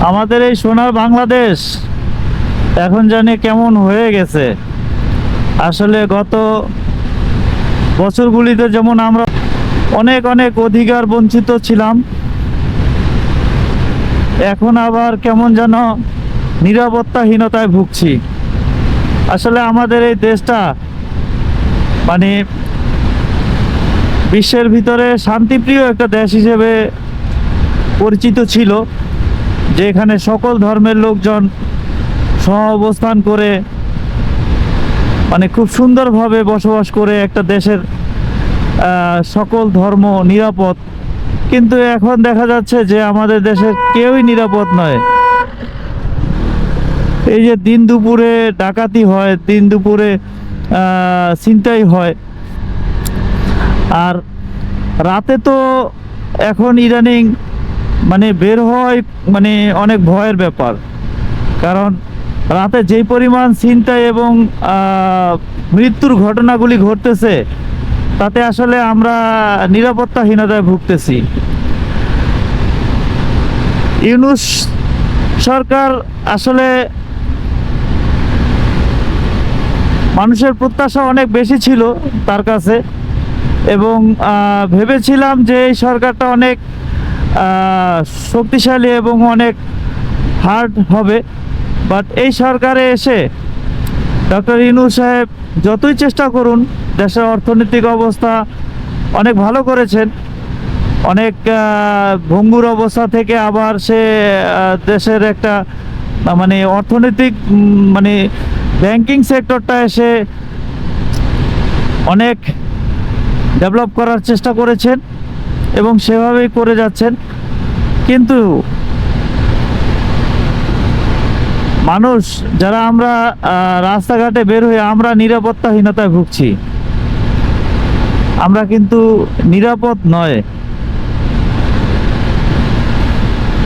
আমাদের এই সোনার বাংলাদেশ এখন জানি কেমন হয়ে গেছে। আসলে গত বছরগুলিতে যেমন আমরা অনেক অনেক অধিকার বঞ্চিত ছিলাম, এখন আবার কেমন যেন নিরাপত্তাহীনতায় ভুগছি। আসলে আমাদের এই দেশটা মানে বিশ্বের ভিতরে শান্তিপ্রিয় একটা দেশ হিসেবে পরিচিত ছিল, যেখানে সকল ধর্মের লোকজন সহ অবস্থান করে খুব সুন্দরভাবে বসবাস করে একটা দেশের সকল ধর্ম নিরাপদ। কিন্তু এখন দেখা যাচ্ছে যে আমাদের দেশের কেউই নিরাপদ নয়। এই যে দিন দুপুরে ডাকাতি হয়, দিন দুপুরে ছিনতাই হয়, আর রাতে তো এখন ইদানিং বের হওয়াই অনেক ভয়ের ব্যাপার। কারণ রাতে যেই পরিমাণ ছিনতাই এবং মৃত্যুর ঘটনাগুলি ঘটতেছে, তাতে আসলে আমরা নিরাপত্তাহীনতায় ভুগতেছি। ইউনূস সরকার আসলে মানুষের প্রত্যাশা অনেক বেশি ছিল তার কাছে, এবং ভেবেছিলাম যে এই সরকারটা অনেক শক্তিশালী এবং অনেক হার্ড হবে। বাট এই সরকারে এসে ডক্টর ইউনূস সাহেব যতই চেষ্টা করুন, দেশের অর্থনৈতিক অবস্থা অনেক ভালো করেছেন। অনেক ভঙ্গুর অবস্থা থেকে আবার সে দেশের একটা অর্থনৈতিক ব্যাংকিং সেক্টরটা এসে অনেক ডেভেলপ করার চেষ্টা করেছেন এবং সেভাবেই করে যাচ্ছেন। কিন্তু মানুষ যারা আমরা রাস্তাঘাটে বের হয়ে আমরা নিরাপত্তাহীনতায় ভুগছি, আমরা কিন্তু নিরাপদ নয়।